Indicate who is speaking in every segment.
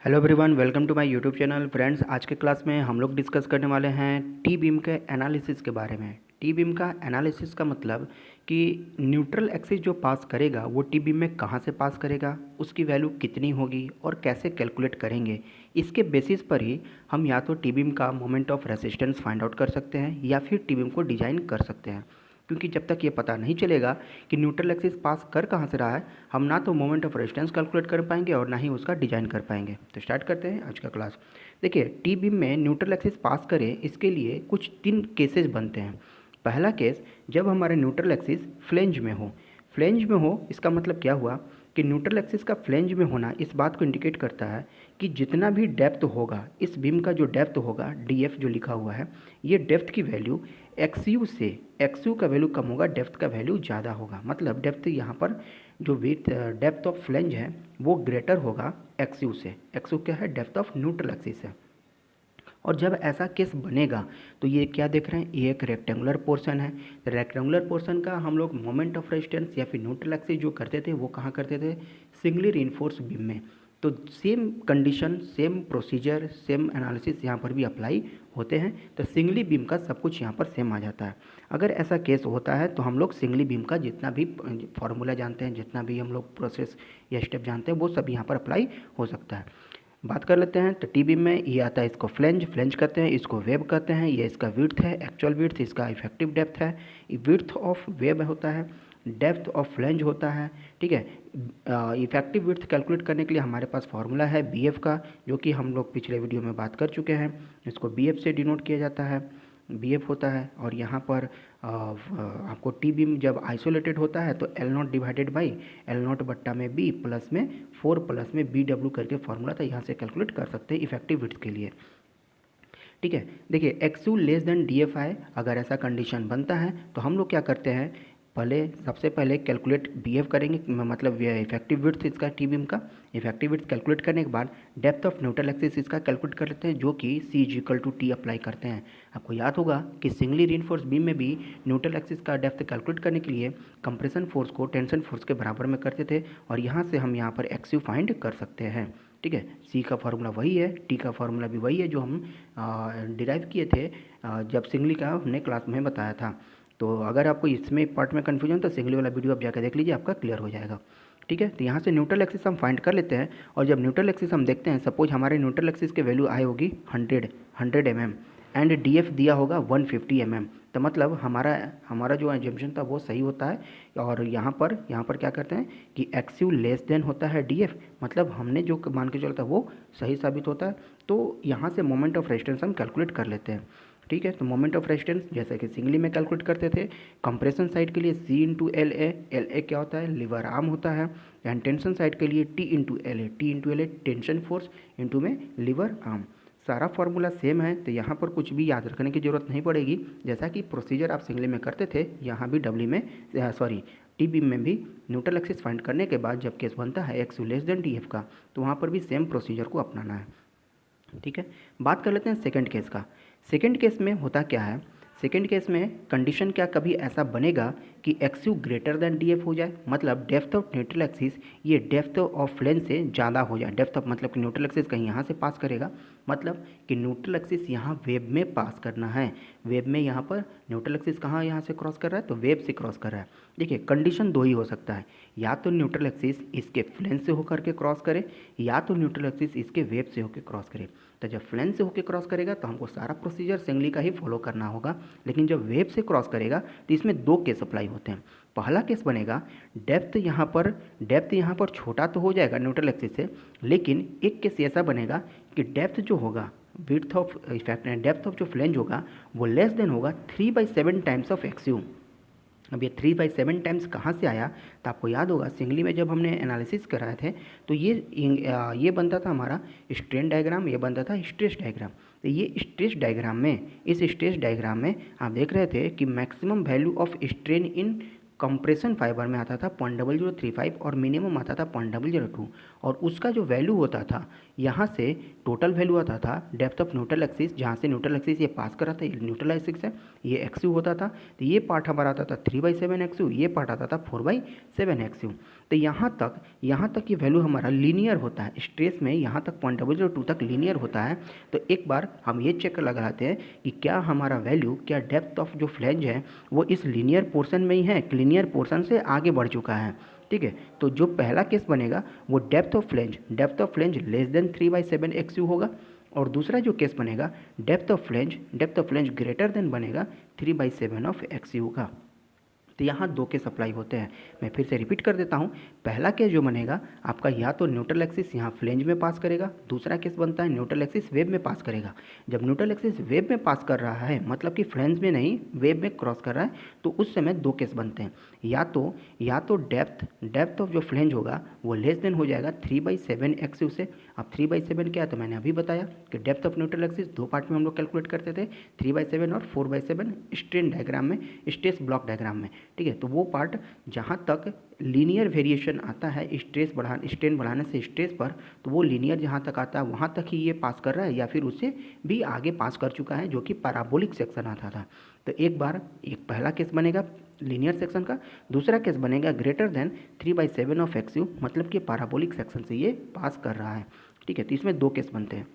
Speaker 1: Hello everyone, welcome to my YouTube channel. Friends, आज के class में हम लोग डिस्कस करने वाले हैं टी बीम के एनालिसिस के बारे में। टी बीम का एनालिसिस का मतलब कि न्यूट्रल एक्सिस जो पास करेगा वो टी बीम में कहाँ से पास करेगा, उसकी वैल्यू कितनी होगी और कैसे कैलकुलेट करेंगे। इसके बेसिस पर ही हम या तो टी बीम का moment of resistance find out कर सकते हैं या फिर टी बीम को डिजाइन कर सकते हैं। क्योंकि जब तक ये पता नहीं चलेगा कि न्यूट्रल एक्सिस पास कर कहाँ से रहा है, हम ना तो मोमेंट ऑफ रेजिस्टेंस कैलकुलेट कर पाएंगे और ना ही उसका डिजाइन कर पाएंगे। तो स्टार्ट करते हैं आज का क्लास। देखिए, टी बीम में न्यूट्रल एक्सिस पास करे इसके लिए कुछ 3 केसेस बनते हैं। पहला केस, जब हमारे न्यूट्रल एक्सिस फ्लेंज में हो। फ्लेंज में हो इसका मतलब क्या हुआ कि न्यूट्रल एक्सिस का फ्लेंज में होना इस बात को इंडिकेट करता है कि जितना भी डेप्थ होगा, इस बीम का जो डेप्थ होगा डी एफ जो लिखा हुआ है, ये डेप्थ की वैल्यू एक्स से एक्स का वैल्यू कम होगा, डेप्थ का वैल्यू ज़्यादा होगा। मतलब डेप्थ यहाँ पर जो विथ डेप्थ ऑफ फ्लेंज है वो ग्रेटर होगा एक्स से। एक्स क्या है? डेप्थ ऑफ न्यूट्रल एक्सिस है। और जब ऐसा केस बनेगा तो ये क्या देख रहे हैं, ये एक रेक्टेंगुलर पोर्शन है। रेक्टेंगुलर पोर्शन का हम लोग मोमेंट ऑफ रेजिस्टेंस या फिर न्यूट्रल एक्सिस जो करते थे वो कहाँ करते थे? सिंगली रीइंफोर्स बीम में। तो same condition, same procedure, same analysis यहाँ पर भी अप्लाई होते हैं। तो सिंगली बीम का सब कुछ यहाँ पर सेम आ जाता है। अगर ऐसा केस होता है तो हम लोग सिंगली बीम का जितना भी फॉर्मूला जानते हैं, जितना भी हम लोग प्रोसेस या स्टेप जानते हैं, वो सब यहाँ पर अप्लाई हो सकता है। बात कर लेते हैं। तो टी बीम में ये आता है, इसको फ्लेंज फ्लेंज कहते हैं, इसको वेब कहते हैं। ये इसका विड्थ है, एक्चुअल विड्थ, इसका इफेक्टिव डेप्थ है। विड्थ ऑफ वेब होता है, डेप्थ ऑफ फ्लेंज होता है। ठीक है। इफेक्टिव विड्थ कैलकुलेट करने के लिए हमारे पास फार्मूला है बी एफ का, जो कि हम लोग पिछले वीडियो में बात कर चुके हैं। इसको बी एफ से डिनोट किया जाता है, बी एफ होता है। और यहाँ पर आपको टी बीम जब आइसोलेटेड होता है तो L not divided by L not बट्टा में बी प्लस में 4 प्लस में बी डब्ल्यू करके फॉर्मूला था, यहाँ से कैलकुलेट कर सकते हैं इफेक्टिव विड्थ के लिए। ठीक है। देखिए, x you less than D F I, अगर ऐसा कंडीशन बनता है तो हम लोग क्या करते हैं, सबसे पहले कैलकुलेट बी एफ करेंगे, मतलब इफेक्टिव विड्थ इसका टी बीम का। इफेक्टिव विड्थ कैलकुलेट करने के बाद डेप्थ ऑफ न्यूट्रल एक्सिस इसका कैलकुलेट कर लेते हैं, जो कि C is equal to T apply करते हैं। आपको याद होगा कि सिंगली रीइंफोर्स बीम में भी न्यूट्रल एक्सिस का डेप्थ कैलकुलेट करने के लिए कंप्रेशन फोर्स को टेंशन फोर्स के बराबर में करते थे, और यहाँ से हम यहाँ पर एक्स यू फाइंड कर सकते हैं। ठीक है। सी का फार्मूला वही है, टी का फार्मूला भी वही है जो हम डिराइव किए थे जब सिंगली का हमने क्लास में बताया था। तो अगर आपको इसमें पार्ट में कन्फ्यूजन तो सिंगली वाला वीडियो आप जाकर देख लीजिए, आपका क्लियर हो जाएगा। ठीक है। तो यहाँ से न्यूट्रल एक्सिस हम फाइंड कर लेते हैं, और जब न्यूट्रल एक्सिस हम देखते हैं, सपोज हमारे न्यूट्रल एक्सिस के वैल्यू आए होगी 100 mm एंड डी एफ दिया होगा 150 mm। तो मतलब हमारा हमारा जो एजम्पशन था वो सही होता है। और यहाँ पर क्या करते हैं कि एक्स यू लेस देन होता है डी एफ, मतलब हमने जो मान के चलता है वो सही साबित होता है। तो यहाँ से मोमेंट ऑफ रेजिस्टेंस हम कैलकुलेट कर लेते हैं। ठीक है। तो मोमेंट ऑफ रेजिस्टेंस जैसे कि सिंगली में कैलकुलेट करते थे, कंप्रेशन साइड के लिए C into L A, L A क्या होता है? लिवर आर्म होता है। एंड टेंशन साइड के लिए टी इंटू एल ए, टी इंटू एल ए टेंशन फोर्स इंटू में लिवर आर्म। सारा फार्मूला सेम है, तो यहाँ पर कुछ भी याद रखने की ज़रूरत नहीं पड़ेगी। जैसा कि प्रोसीजर आप सिंगली में करते थे, यहाँ भी डब्ल्यू में टी बीम में भी न्यूट्रल एक्सिस फाइंड करने के बाद जब केस बनता है x you less than D F का, तो वहाँ पर भी सेम प्रोसीजर को अपनाना है। ठीक है। बात कर लेते हैं सेकंड केस का। सेकंड केस में होता क्या है, सेकंड केस में कंडीशन क्या कभी ऐसा बनेगा कि x you greater than D F हो जाए, मतलब डेप्थ ऑफ न्यूट्रल एक्सिस ये डेप्थ ऑफ फ्लेंज से ज़्यादा हो जाए। डेप्थ ऑफ मतलब कि न्यूट्रल एक्सिस कहीं यहाँ से पास करेगा, मतलब कि न्यूट्रल एक्सिस यहाँ वेब में पास करना है। वेब में यहाँ पर न्यूट्रल एक्सिस कहाँ यहाँ से क्रॉस कर रहा है? तो वेब से क्रॉस कर रहा है। देखिए, कंडीशन दो ही हो सकता है, या तो न्यूट्रल एक्सिस इसके फ्लेंज से होकर के क्रॉस करे, या तो न्यूट्रल एक्सिस इसके वेब से होकर क्रॉस करे। तो जब फ्लेंज से होकर क्रॉस करेगा तो हमको सारा प्रोसीजर सिंगली का ही फॉलो करना होगा। लेकिन जब वेब से क्रॉस करेगा तो इसमें 2 केस अप्लाई होते हैं। पहला केस बनेगा, डेप्थ यहाँ पर छोटा तो हो जाएगा न्यूट्रल एक्सिस से, लेकिन एक केस ऐसा बनेगा कि डेप्थ जो होगा, width of effect depth of जो फ्लेंज होगा वो लेस देन होगा 3/7 टाइम्स ऑफ एक्स यू। अब ये 3/7 टाइम्स कहाँ से आया? तो आपको याद होगा सिंगली में जब हमने एनालिसिस कराए थे तो ये बनता था हमारा स्ट्रेन डायग्राम, ये बनता था स्ट्रेस डायग्राम। तो ये स्ट्रेस डायग्राम में, इस स्ट्रेस डायग्राम में आप देख रहे थे कि maximum value of strain in compression fibre में आता था 0.0035 और मिनिमम आता था 0.002 और उसका जो वैल्यू होता था यहाँ से टोटल वैल्यू आता था डेप्थ ऑफ न्यूट्रल एक्सिस, जहाँ से न्यूट्रल एक्सिस ये पास कर रहा था, ये न्यूट्रल एक्सिस है, ये एक्सयू होता था। तो ये पार्ट हमारा आता था 3/7 एक्सयू, ये पार्ट आता था 4/7 एक्सयू। तो यहाँ तक ये वैल्यू हमारा लीनियर होता है, स्ट्रेस में यहाँ तक 0.002 तक लीनियर होता है। तो एक बार हम ये चेक लगाते हैं कि क्या हमारा वैल्यू, क्या डेप्थ ऑफ जो फ्लैंज है वो इस लीनियर पोर्शन में ही है, लीनियर पोर्शन से आगे बढ़ चुका है। ठीक है, तो जो पहला केस बनेगा वो depth of flange less than 3/7 एक्सयू होगा, और दूसरा जो केस बनेगा depth of flange greater than बनेगा 3/7 ऑफ एक्सयू का। तो यहाँ दो केस अप्लाई होते हैं। मैं फिर से रिपीट कर देता हूँ। पहला केस जो बनेगा आपका या तो न्यूट्रल एक्सिस यहाँ फ्लेंज में पास करेगा, दूसरा केस बनता है न्यूट्रल एक्सिस वेब में पास करेगा। जब न्यूट्रल एक्सिस वेब में पास कर रहा है, मतलब कि फ्लेंज में नहीं वेब में क्रॉस कर रहा है, तो उस समय दो केस बनते हैं। या तो डेप्थ ऑफ जो फ्लेंज होगा वो लेस देन हो जाएगा 3/7 एक्सयू से। अब 3/7 क्या है तो मैंने अभी बताया कि डेप्थ ऑफ न्यूट्रल एक्सिस दो पार्ट में हम लोग कैलकुलेट करते थे, 3/7 और 4/7 स्ट्रेन डायग्राम में, स्ट्रेस ब्लॉक डायग्राम में। ठीक है, तो वो पार्ट जहाँ तक लीनियर वेरिएशन आता है स्ट्रेन बढ़ाने से स्ट्रेस पर, तो वो लीनियर जहाँ तक आता है वहाँ तक ही ये पास कर रहा है या फिर उससे भी आगे पास कर चुका है, जो कि पैराबोलिक सेक्शन आता था। तो एक पहला केस बनेगा लीनियर सेक्शन का, दूसरा केस बनेगा ग्रेटर देन 3/7 ऑफ एक्सयू, मतलब कि पैराबोलिक सेक्शन से ये पास कर रहा है। ठीक है, तो इसमें दो केस बनते हैं।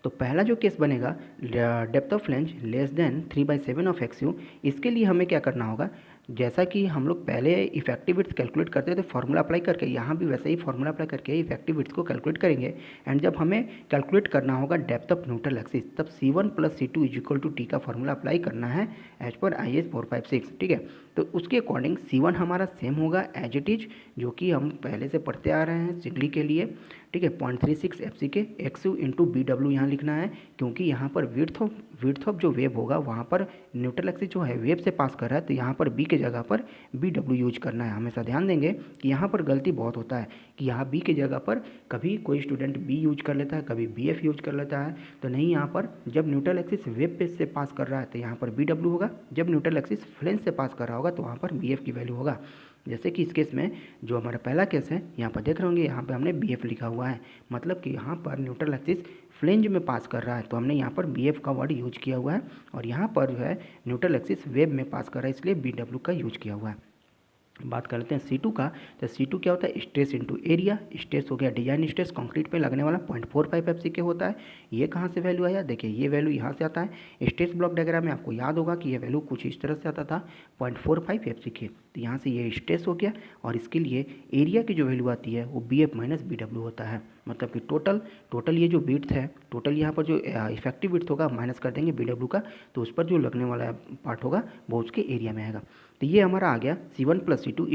Speaker 1: तो पहला जो केस बनेगा depth of flange less than 3/7 of X U, इसके लिए हमें क्या करना होगा, जैसा कि हम लोग पहले इफेक्टिव विड्थ कैलकुलेट करते थे फार्मूला अप्लाई करके, यहाँ भी वैसे ही फार्मूला अप्लाई करके इफेक्टिव विड्थ को कैलकुलेट करेंगे। एंड जब हमें कैलकुलेट करना होगा डेप्थ ऑफ न्यूट्रल एक्सिस, तब C1 + C2 = T का फार्मूला अप्लाई करना है एज पर IS 456। ठीक है, तो उसके अकॉर्डिंग C1 हमारा सेम होगा एज इट इज, जो कि हम पहले से पढ़ते आ रहे हैं सिगली के लिए। ठीक है, 0.36 FCK XU × BW यहाँ लिखना है, क्योंकि यहाँ पर विड्थ ऑफ जो वेव होगा वहाँ पर न्यूट्रल एक्सिस जो है वेव से पास कर रहा है, तो यहाँ पर बी के जगह पर BW यूज करना है। हमेशा ध्यान देंगे कि यहाँ पर गलती बहुत होता है कि यहाँ बी के जगह पर कभी कोई स्टूडेंट बी यूज कर लेता है, कभी BF यूज कर लेता है। तो नहीं, यहाँ पर जब न्यूट्रल एक्सिस वेव पे से पास कर रहा है तो यहाँ पर BW होगा, जब न्यूट्रल एक्सिस फ्लेंज से पास कर रहा होगा तो वहाँ पर BF की वैल्यू होगा। जैसे कि इस केस में जो हमारा पहला केस है, यहाँ पर देख रहे होंगे यहाँ पे हमने BF लिखा हुआ है, मतलब कि यहाँ पर न्यूट्रल एक्सिस फ्लेंज में पास कर रहा है, तो हमने यहाँ पर BF का वर्ड यूज किया हुआ है, और यहाँ पर जो है न्यूट्रल एक्सिस वेब में पास कर रहा है, इसलिए BW का यूज किया हुआ है। बात कर लेते हैं C2 का। तो C2 क्या होता है, स्ट्रेस इनटू एरिया। स्ट्रेस हो गया डिजाइन स्ट्रेस, कंक्रीट पे लगने वाला 0.45 FCK होता है। ये कहाँ से वैल्यू आया, देखिए ये वैल्यू यहाँ से आता है। स्ट्रेस ब्लॉक डायग्राम में आपको याद होगा कि ये वैल्यू कुछ इस तरह से आता था 0.45 FCK। तो यहाँ से ये स्ट्रेस हो गया, और इसके लिए एरिया की जो वैल्यू आती है वो BF - BW होता है, मतलब कि टोटल ये जो विड्थ है, टोटल यहाँ पर जो इफेक्टिव विड्थ होगा माइनस कर देंगे BW का, तो उस पर जो लगने वाला पार्ट होगा वो उसके एरिया में आएगा। तो ये हमारा आ गया C1 + C2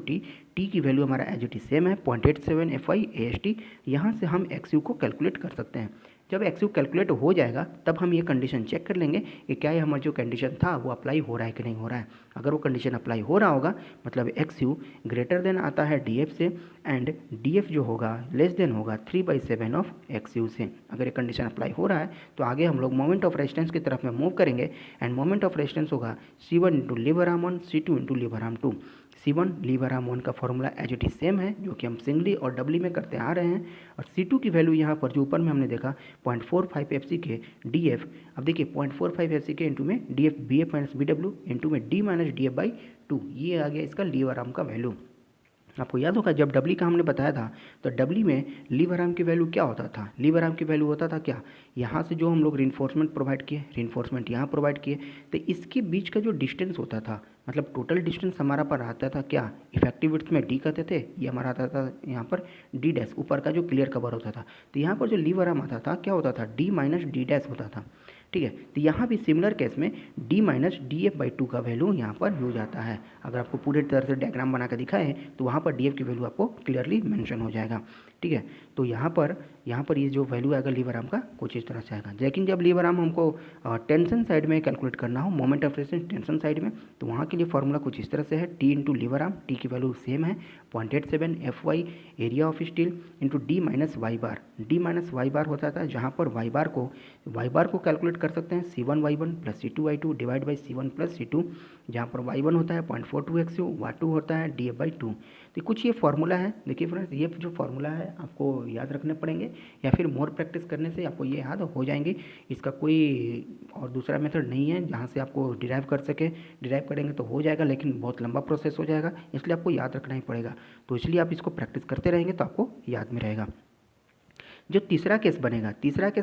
Speaker 1: = T। टी की वैल्यू हमारा एज इट इज सेम है 0.87 FI AST। यहाँ से हम XU को कैलकुलेट कर सकते हैं। जब XU कैलकुलेट हो जाएगा तब हम ये कंडीशन चेक कर लेंगे कि क्या ये हमारा जो कंडीशन था वो अप्लाई हो रहा है कि नहीं हो रहा है। अगर वो कंडीशन अप्लाई हो रहा होगा मतलब XU ग्रेटर देन आता है DF से, एंड DF जो होगा लेस देन होगा 3/7 ऑफ XU से। अगर ये कंडीशन अप्लाई हो रहा है तो आगे हम लोग मोमेंट ऑफ रेजिस्टेंस की तरफ में मूव करेंगे, एंड मोमेंट ऑफ रेजिस्टेंस होगा C1 × lever arm 1, C2 × lever arm 2। C1 lever arm 1 का formula as it is same है, जो कि हम सिंगली और डबली में करते आ रहे हैं। और C2 की वैल्यू यहाँ पर जो ऊपर में हमने देखा 0.45 FCK DF। अब देखिए 0.45 FCK इंटू में DF BF - BW इंटू में D - DF/2, ये आ गया इसका लीवर आर्म का वैल्यू। आपको याद होगा जब डबली का हमने बताया था तो डबली में लीवर आर्म की वैल्यू क्या होता था, लीवर आर्म की वैल्यू होता था क्या, यहाँ से जो हम लोग रिइंफोर्समेंट प्रोवाइड किए, रिइंफोर्समेंट यहाँ प्रोवाइड किए, तो इसके बीच का जो डिस्टेंस होता था, मतलब टोटल डिस्टेंस हमारा पर आता था क्या, इफेक्टिव विड्थ में D कहते थे, ये हमारा आता था यहाँ पर D' ऊपर का जो क्लियर कवर होता था। तो यहाँ पर जो लीवर आर्म आता था क्या होता था, D - D' होता था। ठीक है, तो यहाँ भी सिमिलर केस में D - DF/2 का वैल्यू यहाँ पर यूज आता है। अगर आपको पूरे तरह से डायग्राम बना कर दिखाए तो वहाँ पर DF की वैल्यू आपको क्लियरली मेंशन हो जाएगा। ठीक है। तो यहाँ पर ये जो वैल्यू आएगा लीवर आर्म का कुछ इस तरह से आएगा। लेकिन जब लीवर आर्म हमको टेंशन साइड में कैलकुलेट करना हो, moment of resistance tension side में, तो वहाँ के लिए फॉर्मूला कुछ इस तरह से है, T into lever arm, T की वैल्यू सेम है 0.87 FY area of steel into D minus Y bar. D minus Y bar होता था, जहाँ पर वाई बार को कैलकुलेट कर सकते हैं C1Y1 plus C2Y2 divide by C1 plus C2, जहाँ पर Y1 होता है 0.42 XU, Y2 होता है DF/2। तो कुछ ये फार्मूला है। देखिए फ्रेंड्स, ये जो फार्मूला है आपको याद रखने पड़ेंगे या फिर मोर प्रैक्टिस करने से आपको ये याद हो जाएंगे। इसका कोई और दूसरा मेथड नहीं है जहाँ से आपको डिराइव कर सके। डिराइव करेंगे तो हो जाएगा, लेकिन बहुत लंबा प्रोसेस हो जाएगा, इसलिए आपको याद रखना ही पड़ेगा। तो इसलिए आप इसको प्रैक्टिस करते रहेंगे तो आपको याद में रहेगा। जो तीसरा केस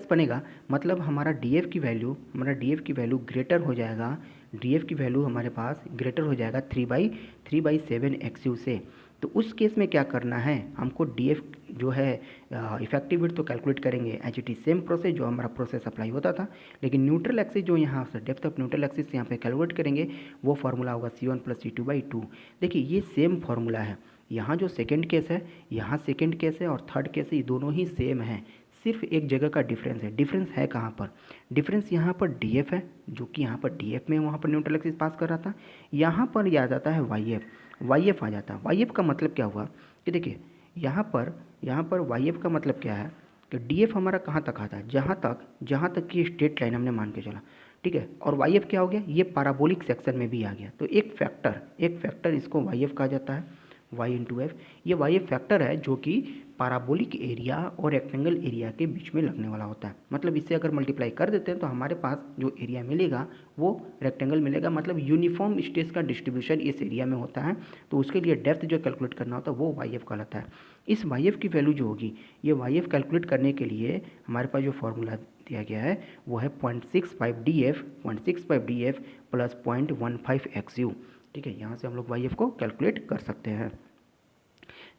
Speaker 1: बनेगा मतलब हमारा डीएफ की वैल्यू ग्रेटर हो जाएगा, डीएफ की वैल्यू हमारे पास ग्रेटर हो जाएगा 3/7 XU से। तो उस केस में क्या करना है, हमको डीएफ जो है इफेक्टिव विड्थ तो कैलकुलेट करेंगे as it is same process जो हमारा प्रोसेस अप्लाई होता था, लेकिन न्यूट्रल एक्सिस जो यहाँ से डेप्थ ऑफ न्यूट्रल एक्सिस यहाँ पे कैलकुलेट करेंगे वो फार्मूला होगा C1 प्लस C2/2। देखिए ये सेम फार्मूला है। यहाँ जो सेकंड केस है और थर्ड केस है, ये दोनों ही सेम है, सिर्फ एक जगह का डिफरेंस है। डिफरेंस है कहाँ पर? डिफरेंस यहाँ पर डीएफ है, जो कि यहाँ पर डीएफ में वहाँ पर न्यूट्रल एक्सिस पास कर रहा था। यहाँ पर ये आ जाता है वाईएफ आ जाता है। वाईएफ का मतलब क्या हुआ कि देखिए यहाँ पर वाईएफ का मतलब क्या है कि डीएफ हमारा कहाँ तक आता है, जहाँ तक कि स्ट्रेट लाइन हमने मान के चला, ठीक है। और वाईएफ क्या हो गया, ये पैराबोलिक सेक्शन में भी आ गया। तो एक फैक्टर इसको वाईएफ कहा जाता है, वाई इंटू एफ। ये वाई एफ फैक्टर है जो कि पैराबोलिक एरिया और रेक्टेंगल एरिया के बीच में लगने वाला होता है। मतलब इससे अगर मल्टीप्लाई कर देते हैं तो हमारे पास जो एरिया मिलेगा वो रेक्टेंगल मिलेगा। मतलब यूनिफॉर्म स्ट्रेस का डिस्ट्रीब्यूशन इस एरिया में होता है, तो उसके लिए डेप्थ जो कैलकुलेट करना होता है वो वाई एफ कहलाता है। इस वाई एफ की वैल्यू जो होगी, ये वाई एफ कैलकुलेट करने के लिए हमारे पास जो फॉर्मूला दिया गया है वो है 0.65 DF प्लस 0.15 XU, ठीक है। यहाँ से हम लोग वाई एफ को कैलकुलेट कर सकते हैं।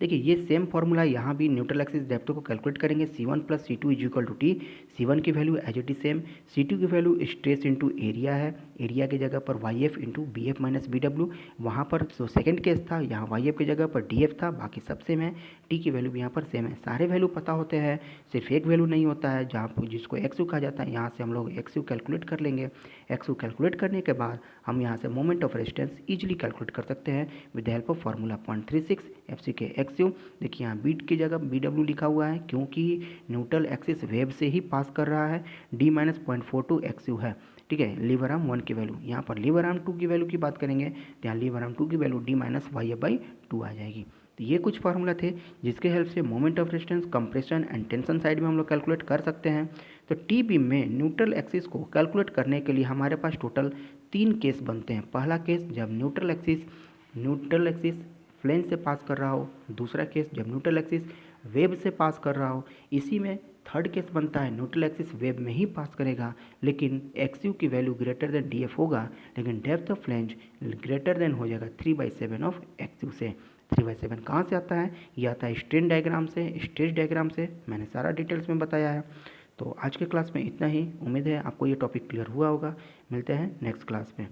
Speaker 1: देखिए ये सेम फार्मूला यहाँ भी न्यूट्रल एक्सिस डेप्थ को कैलकुलेट करेंगे, C1 plus C2 is equal to T. C1 की value as it is same, C2 की वैल्यू स्ट्रेस इंटू एरिया है, एरिया की जगह पर Y F into B F minus B W. वहाँ पर जो सेकंड केस था यहाँ वाई एफ की जगह पर डी एफ था, बाकी सब सेम है। टी की वैल्यू भी यहाँ पर सेम है। सारे वैल्यू पता होते हैं, सिर्फ एक वैल्यू नहीं होता है जहाँ जिसको XU कहा जाता है। यहाँ से हम लोग XU कैलकुलेट कर लेंगे। XU कैलकुलेट करने के बाद हम यहाँ से moment of resistance easily calculate कर सकते हैं with the help of formula 0.36 FCK XU। देखिए यहाँ बीट की जगह BW लिखा हुआ है क्योंकि न्यूट्रल एक्सिस वेब से ही पास कर रहा है। D-0.42 XU है, ठीक है। लीवर आर्म 1 की वैल्यू, यहाँ पर लीवर आर्म 2 की वैल्यू की बात करेंगे तो यहाँ लीवर आर्म 2 की वैल्यू D-YF/2 आ जाएगी। तो ये कुछ फार्मूला थे जिसके हेल्प से moment of resistance, compression and tension side में हम लोग कैलकुलेट कर सकते हैं। तो टी बीम में न्यूट्रल एक्सिस को कैलकुलेट करने के लिए हमारे पास टोटल 3 केस बनते हैं। पहला केस जब न्यूट्रल एक्सिस फ्लेंज से पास कर रहा हो, दूसरा केस जब न्यूट्रल एक्सिस वेब से पास कर रहा हो। इसी में थर्ड केस बनता है न्यूट्रल एक्सिस वेब में ही पास करेगा लेकिन XU की वैल्यू ग्रेटर देन DF होगा, लेकिन depth of flange greater than हो जाएगा 3/7 ऑफ XU से। 3/7 कहाँ से आता है? ये आता है स्ट्रेस डायग्राम से। मैंने सारा डिटेल्स में बताया है। तो आज के क्लास में इतना ही। उम्मीद है आपको ये टॉपिक क्लियर हुआ होगा। मिलते हैं नेक्स्ट क्लास में।